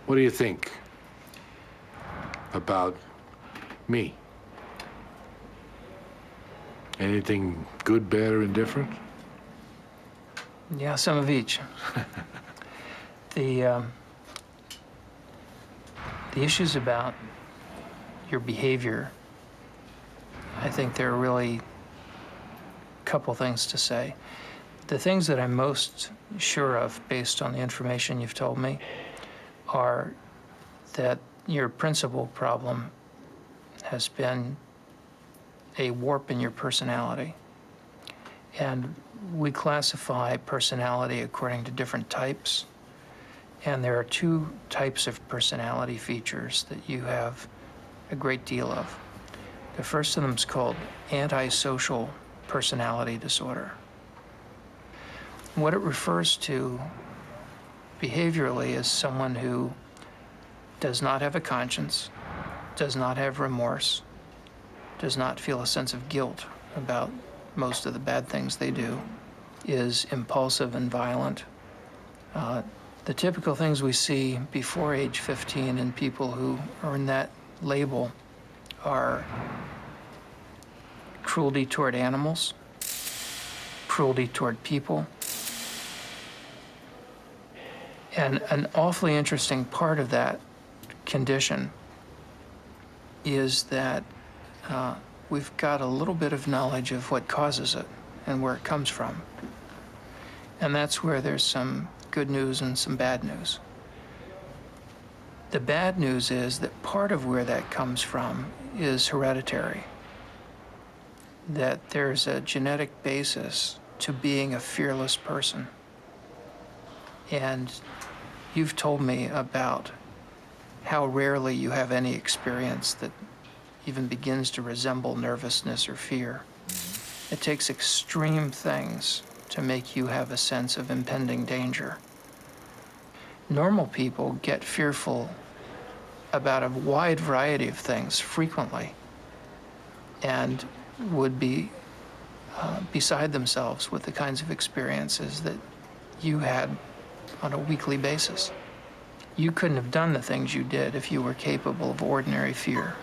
What do you think about me? Anything good, bad, or indifferent? Yeah, some of each. The issues about your behavior, I think there are really a couple things to say. The things that I'm most sure of, based on the information you've told me, are that your principal problem has been a warp in your personality. And we classify personality according to different types. And there are two types of personality features that you have a great deal of. The first of them is called antisocial personality disorder. What it refers to behaviorally is someone who does not have a conscience, does not have remorse, does not feel a sense of guilt about most of the bad things they do, is impulsive and violent. The typical things we see before age 15 in people who earn that label are cruelty toward animals, cruelty toward people. And an awfully interesting part of that condition is that we've got a little bit of knowledge of what causes it and where it comes from. And that's where there's some good news and some bad news. The bad news is that part of where that comes from is hereditary, that there's a genetic basis to being a fearless person. And you've told me about how rarely you have any experience that even begins to resemble nervousness or fear. It takes extreme things to make you have a sense of impending danger. Normal people get fearful about a wide variety of things frequently and would be beside themselves with the kinds of experiences that you had on a weekly basis. You couldn't have done the things you did if you were capable of ordinary fear.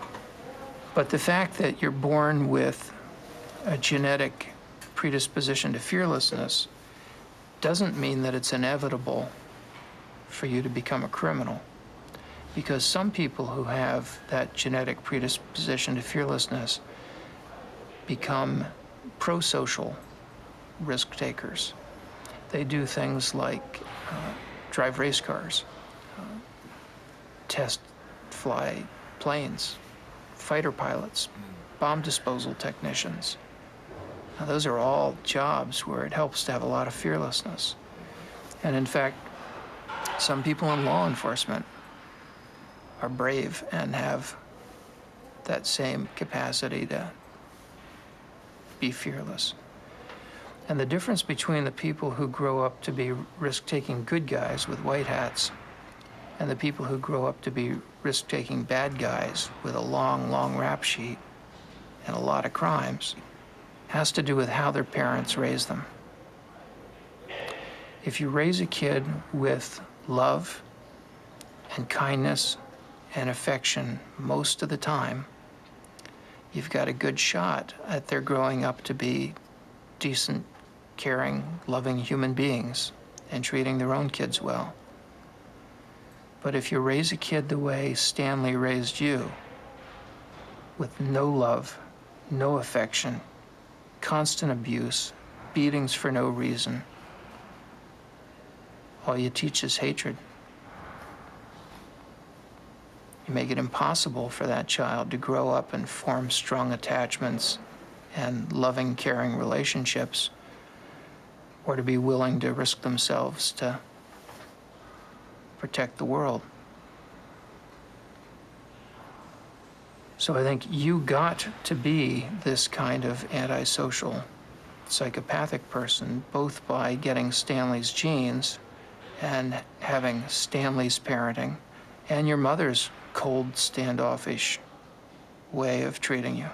But the fact that you're born with a genetic predisposition to fearlessness doesn't mean that it's inevitable for you to become a criminal. Because some people who have that genetic predisposition to fearlessness become pro-social risk takers. They do things like drive race cars, test fly planes, fighter pilots, bomb disposal technicians. Now, those are all jobs where it helps to have a lot of fearlessness. And in fact, some people in law enforcement are brave and have that same capacity to be fearless. And the difference between the people who grow up to be risk-taking good guys with white hats and the people who grow up to be risk-taking bad guys with a long, long rap sheet and a lot of crimes has to do with how their parents raise them. If you raise a kid with love and kindness and affection most of the time, you've got a good shot at their growing up to be decent, caring, loving human beings and treating their own kids well. But if you raise a kid the way Stanley raised you, with no love, no affection, constant abuse, beatings for no reason, all you teach is hatred. You make it impossible for that child to grow up and form strong attachments and loving, caring relationships, or to be willing to risk themselves to protect the world. So I think you got to be this kind of antisocial, psychopathic person, both by getting Stanley's genes and having Stanley's parenting and your mother's cold, standoffish way of treating you.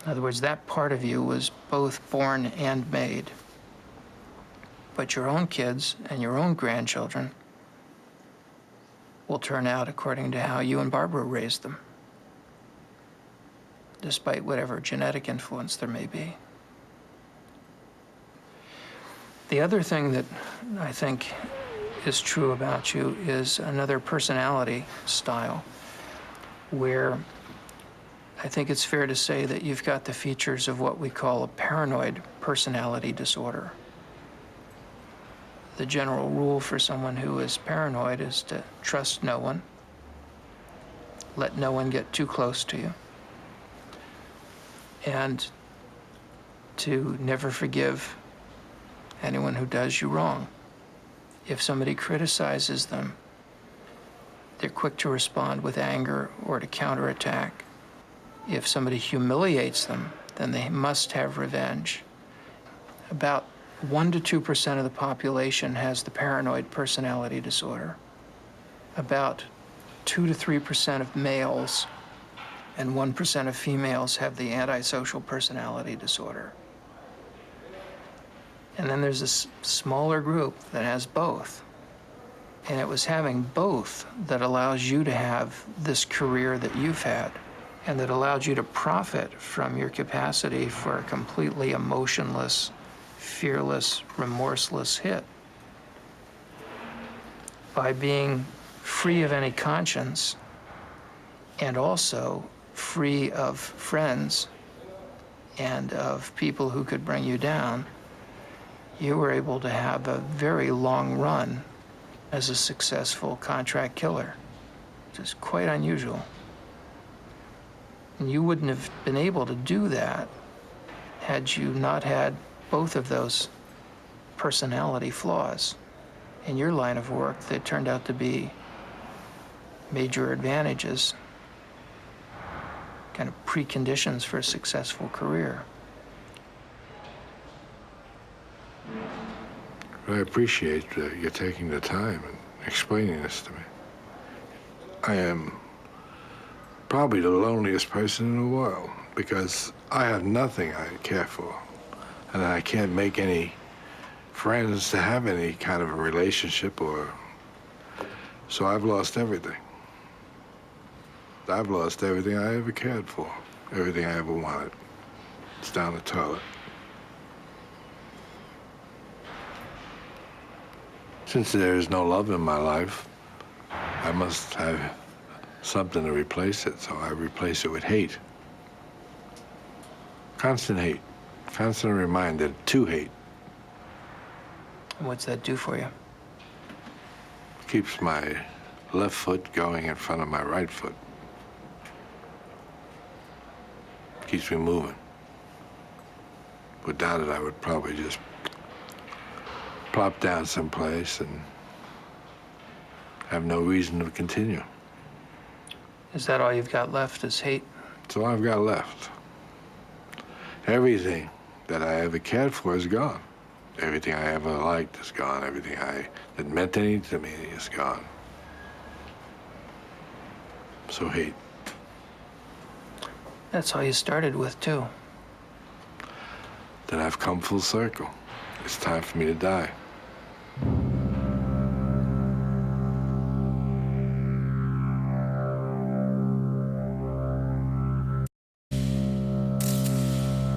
In other words, that part of you was both born and made. but your own kids and your own grandchildren will turn out according to how you and Barbara raised them, despite whatever genetic influence there may be. The other thing that I think is true about you is another personality style, where I think it's fair to say that you've got the features of what we call a paranoid personality disorder. The general rule for someone who is paranoid is to trust no one, let no one get too close to you, and to never forgive anyone who does you wrong. If somebody criticizes them, they're quick to respond with anger or to counterattack. If somebody humiliates them, then they must have revenge. About 1% to 2% of the population has the paranoid personality disorder. About 2% to 3% of males and 1% of females have the antisocial personality disorder. And then there's this smaller group that has both. And it was having both that allows you to have this career that you've had, and that allowed you to profit from your capacity for a completely emotionless, fearless, remorseless hit. By being free of any conscience and also free of friends and of people who could bring you down, you were able to have a very long run as a successful contract killer, which is quite unusual. And you wouldn't have been able to do that had you not had both of those personality flaws in your line of work that turned out to be major advantages, kind of preconditions for a successful career. I appreciate you taking the time and explaining this to me. I am probably the loneliest person in the world because I have nothing I care for, and I can't make any friends to have any kind of a relationship, so I've lost everything. I've lost everything I ever cared for, everything I ever wanted. It's down the toilet. Since there is no love in my life, I must have something to replace it, so I replace it with hate. Constant hate. Constant reminder to hate. And what's that do for you? Keeps my left foot going in front of my right foot. Keeps me moving. Without it, I would probably just plop down someplace and have no reason to continue. Is that all you've got left is hate? That's all I've got left. Everything that I ever cared for is gone. Everything I ever liked is gone. Everything that meant anything to me is gone. So hate. That's all you started with, too. Then I've come full circle. It's time for me to die.